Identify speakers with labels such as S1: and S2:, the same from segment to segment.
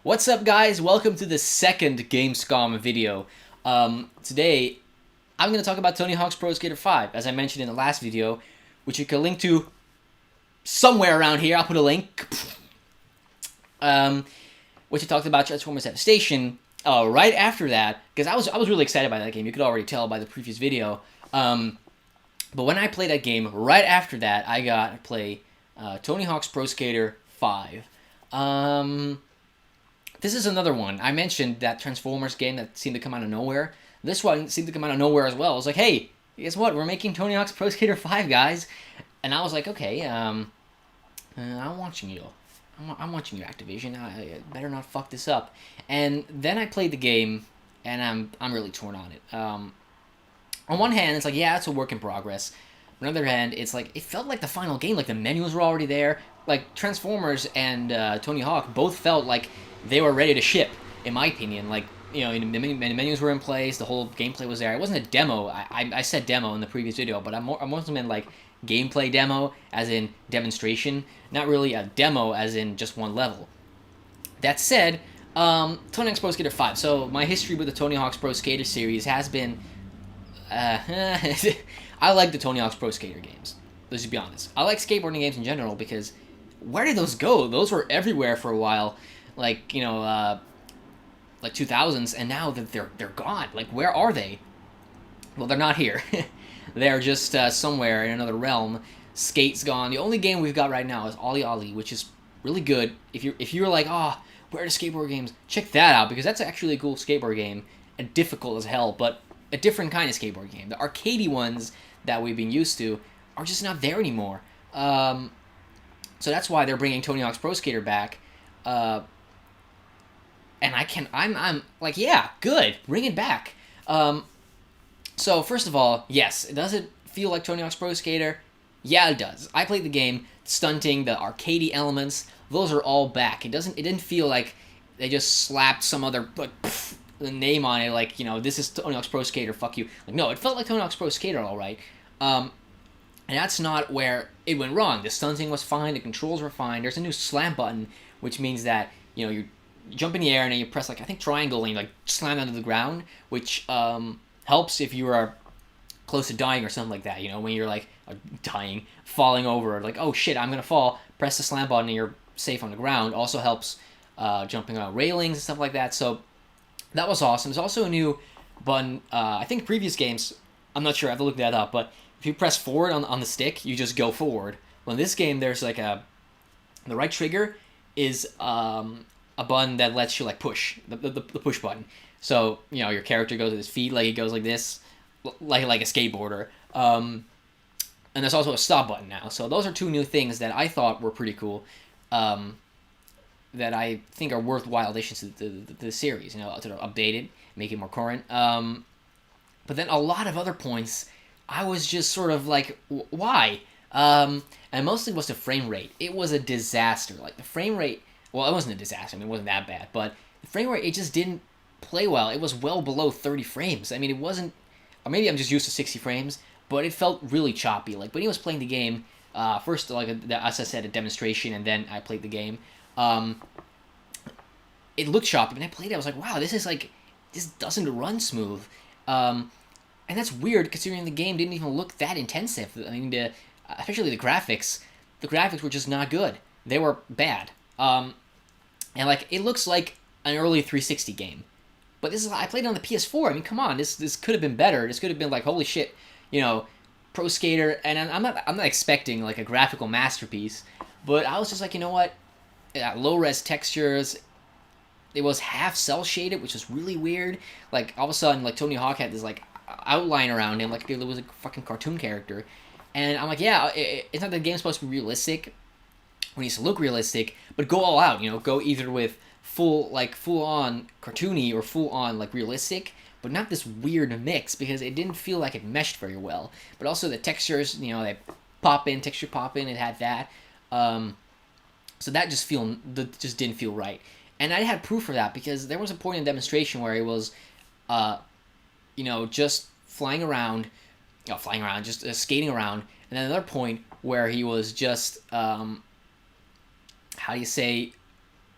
S1: What's up, guys? Welcome to the second Gamescom video. Today, I'm going to talk about Tony Hawk's Pro Skater 5, as I mentioned in the last video, which you can link to somewhere around here. I'll put a link. Which I talked about Transformers Devastation. Right after that, because I was really excited by that game. You could already tell by the previous video. But when I played that game, right after that, I got to play Tony Hawk's Pro Skater 5. This is another one. I mentioned that Transformers game that seemed to come out of nowhere. This one seemed to come out of nowhere as well. I was like, hey, guess what? We're making Tony Hawk's Pro Skater 5, guys. And I was like, okay, I'm watching you. I'm watching you, Activision. I better not fuck this up. And then I played the game, and I'm really torn on it. On one hand, it's like, yeah, it's a work in progress. On the other hand, it's like, it felt like the final game. Like, the menus were already there. Like, Transformers and Tony Hawk both felt like they were ready to ship, in my opinion. Like, you know, the menus were in place, the whole gameplay was there. It wasn't a demo. I said demo in the previous video, but I'm more meant like gameplay demo, as in demonstration, not really a demo as in just one level. That said, Tony Hawk's Pro Skater 5. So my history with the Tony Hawk's Pro Skater series has been, I like the Tony Hawk's Pro Skater games. Let's just be honest. I like skateboarding games in general because where did those go? Those were everywhere for a while, like, you know, like 2000s, and now that they're gone. Like, where are they? Well, they're not here. They're just somewhere in another realm. Skate's gone. The only game we've got right now is Ollie Ollie, which is really good. If you're like, oh, where are the skateboard games? Check that out, because that's actually a cool skateboard game, and difficult as hell, but a different kind of skateboard game. The arcadey ones that we've been used to are just not there anymore. So that's why they're bringing Tony Hawk's Pro Skater back. And I'm like, yeah, good, bring it back. So first of all, yes, does it feel like Tony Hawk's Pro Skater? Yeah, it does. I played the game, stunting, the arcadey elements, those are all back. It didn't feel like they just slapped some other the name on it, like, you know, this is Tony Hawk's Pro Skater, fuck you. Like, no, it felt like Tony Hawk's Pro Skater, all right. And that's not where it went wrong. The stunting was fine, the controls were fine. There's a new slam button, which means that, you know, you jump in the air and then you press, like, I think triangle, and you, like, slam onto the ground, which helps if you are close to dying or something like that. You know, when you're, like, dying, falling over, like, oh shit, I'm gonna fall, press the slam button and you're safe on the ground. Also helps jumping on railings and stuff like that. So that was awesome. There's also a new button. I think previous games, I'm not sure, I have to look that up, but if you press forward on the stick, you just go forward. Well, in this game, there's like the right trigger is a button that lets you, like, push, the push button. So, you know, your character goes with his feet, like, he goes like this, like a skateboarder. And there's also a stop button now. So those are two new things that I thought were pretty cool, that I think are worthwhile additions to the series. You know, to update it, make it more current. But then a lot of other points, I was just sort of like, why? And mostly was the frame rate. It was a disaster. Like, the frame rate, well, it wasn't a disaster. I mean, it wasn't that bad. But the frame rate, it just didn't play well. It was well below 30 frames. I mean, it wasn't, or maybe I'm just used to 60 frames, but it felt really choppy. Like, when he was playing the game, first, like, as I said, a demonstration, and then I played the game, it looked choppy. When I played it, I was like, wow, this doesn't run smooth. And that's weird, considering the game didn't even look that intensive. I mean, especially the graphics. The graphics were just not good. They were bad. And, like, it looks like an early 360 game. But I played it on the PS4. I mean, come on, this could have been better. This could have been like, holy shit, you know, Pro Skater. And I'm not expecting, like, a graphical masterpiece. But I was just like, you know what? Low res textures. It was half cell shaded, which was really weird. Like, all of a sudden, like, Tony Hawk had this, like, outline around him, like it was a fucking cartoon character. And I'm like, yeah, it's not that the game's supposed to be realistic, or it needs to look realistic, but go all out, you know, go either with full on cartoony or full on, like, realistic, but not this weird mix, because it didn't feel like it meshed very well. But also the textures, you know, they texture pop in, it had that. So that just didn't feel right. And I had proof for that, because there was a point in the demonstration where it was, you know, just just skating around, and then another point where he was just, how do you say,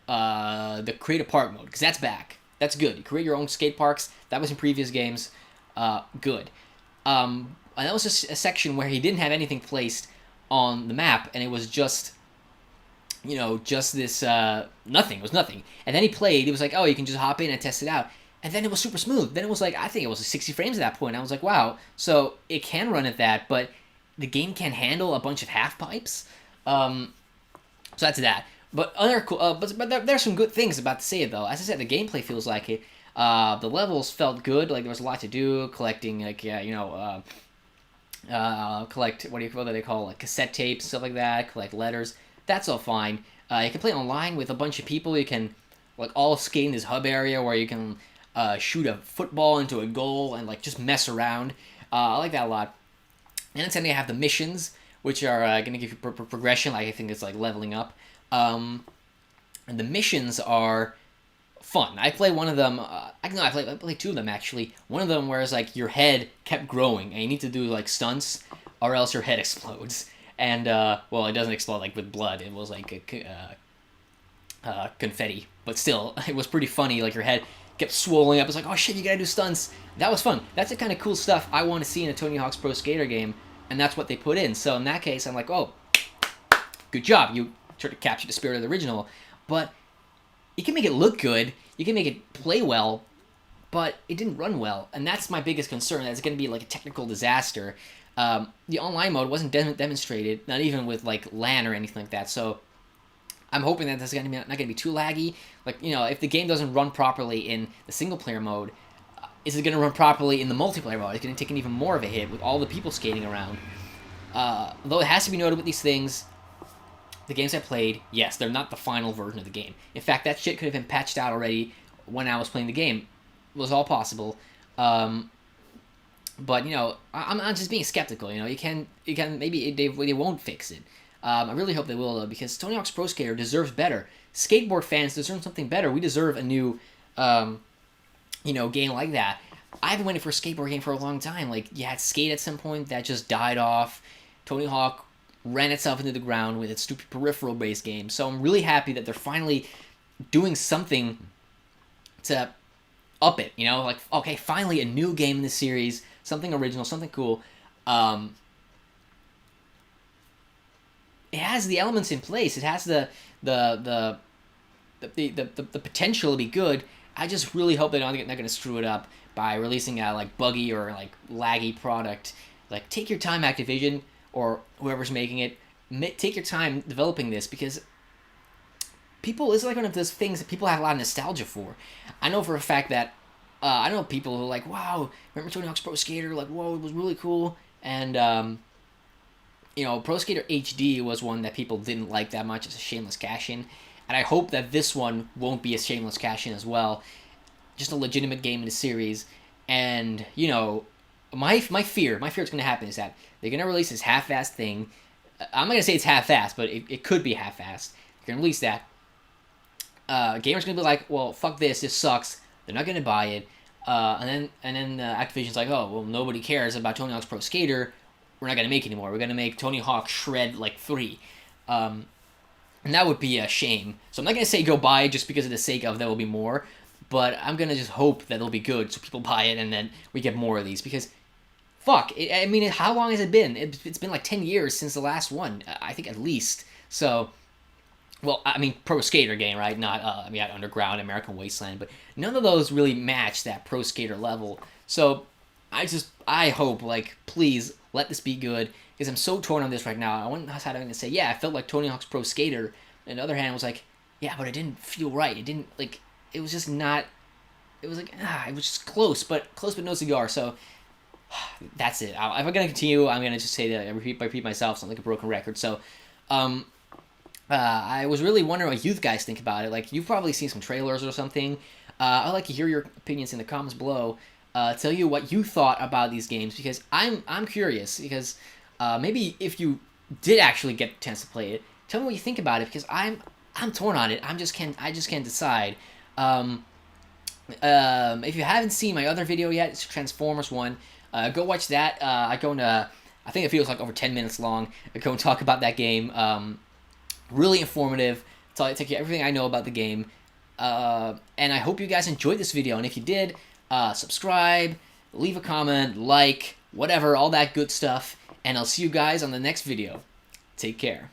S1: the create a park mode, because that's back. That's good. You create your own skate parks. That was in previous games. Good. And that was just a section where he didn't have anything placed on the map, and it was just, just this nothing. It was nothing. And then he played. He was like, oh, you can just hop in and test it out. And then it was super smooth. Then it was like, I think it was 60 frames at that point. I was like, wow. So it can run at that, but the game can handle a bunch of half pipes. So that's that. But other cool. But there's some good things about to say it though. As I said, the gameplay feels like it. The levels felt good. Like there was a lot to do, collecting collect what do they call like cassette tapes, stuff like that. Collect letters. That's all fine. You can play online with a bunch of people. You can like all skate in this hub area where you can shoot a football into a goal and like just mess around. I like that a lot. And then they have the missions, which are going to give you progression. Like I think it's like leveling up. And the missions are fun. I play one of them. I play two of them actually. One of them where it's like your head kept growing, and you need to do like stunts, or else your head explodes. And well, it doesn't explode like with blood. It was like confetti, but still, it was pretty funny. Like your head kept swelling up. It's like, oh shit, you gotta do stunts. That was fun. That's the kind of cool stuff I want to see in a Tony Hawk's Pro Skater game, and that's what they put in. So in that case, I'm like, oh, good job. You tried to capture the spirit of the original, but you can make it look good. You can make it play well, but it didn't run well, and that's my biggest concern. That it's going to be like a technical disaster. The online mode wasn't demonstrated, not even with like LAN or anything like that. So I'm hoping that that's not going to be too laggy. Like, if the game doesn't run properly in the single player mode, is it going to run properly in the multiplayer mode? It's going to take an even more of a hit with all the people skating around. Though it has to be noted with these things, the games I played, yes, they're not the final version of the game. In fact, that shit could have been patched out already when I was playing the game. It was all possible. But I'm just being skeptical. You can maybe they won't fix it. I really hope they will though, because Tony Hawk's Pro Skater deserves better. Skateboard fans deserve something better. We deserve a new, game like that. I've been waiting for a skateboard game for a long time. Like, you had Skate at some point that just died off. Tony Hawk ran itself into the ground with its stupid peripheral-based game. So I'm really happy that they're finally doing something to up it. Like, okay, finally a new game in the series, something original, something cool. It has the elements in place. It has the potential to be good. I just really hope they're not going to screw it up by releasing a like buggy or like laggy product. Like, take your time, Activision, or whoever's making it. Take your time developing this, because it's like one of those things that people have a lot of nostalgia for. I know for a fact that I know people who are like, wow, remember Tony Hawk's Pro Skater? Like, whoa, it was really cool. And Pro Skater HD was one that people didn't like that much. It's a shameless cash-in. And I hope that this one won't be a shameless cash-in as well. Just a legitimate game in the series. And, my fear it's going to happen is that they're going to release this half-assed thing. I'm not going to say it's half-assed, but it could be half-assed. They're going to release that. Gamers going to be like, well, fuck this sucks. They're not going to buy it. And then Activision's like, oh, well, nobody cares about Tony Hawk's Pro Skater. We're not going to make it anymore. We're going to make Tony Hawk Shred like 3. And that would be a shame. So I'm not going to say go buy it just because of the sake of there will be more. But I'm going to just hope that it'll be good so people buy it and then we get more of these. Because, fuck, how long has it been? It's been like 10 years since the last one. I think at least. So, well, Pro Skater game, right? Not, Underground, American Wasteland. But none of those really match that Pro Skater level. So, I hope, like, please, let this be good. Because I'm so torn on this right now. I want to say, yeah, I felt like Tony Hawk's Pro Skater. On the other hand, I was like, yeah, but it didn't feel right. It didn't, like, it was just not, it was like, it was just close but no cigar. So, that's it. If I'm going to continue, I'm going to just say that I repeat myself, sound like a broken record. So, I was really wondering what you guys think about it. Like, you've probably seen some trailers or something. I'd like to hear your opinions in the comments below. Tell you what you thought about these games, because I'm curious, because maybe if you did actually get a chance to play it, tell me what you think about it, because I'm torn on it. I just can't decide. If you haven't seen my other video yet, it's Transformers 1. Go watch that. I think it feels like over 10 minutes long. I go and talk about that game. Really informative, tell you everything I know about the game. And I hope you guys enjoyed this video. And if you did, subscribe, leave a comment, like, whatever, all that good stuff. And I'll see you guys on the next video. Take care.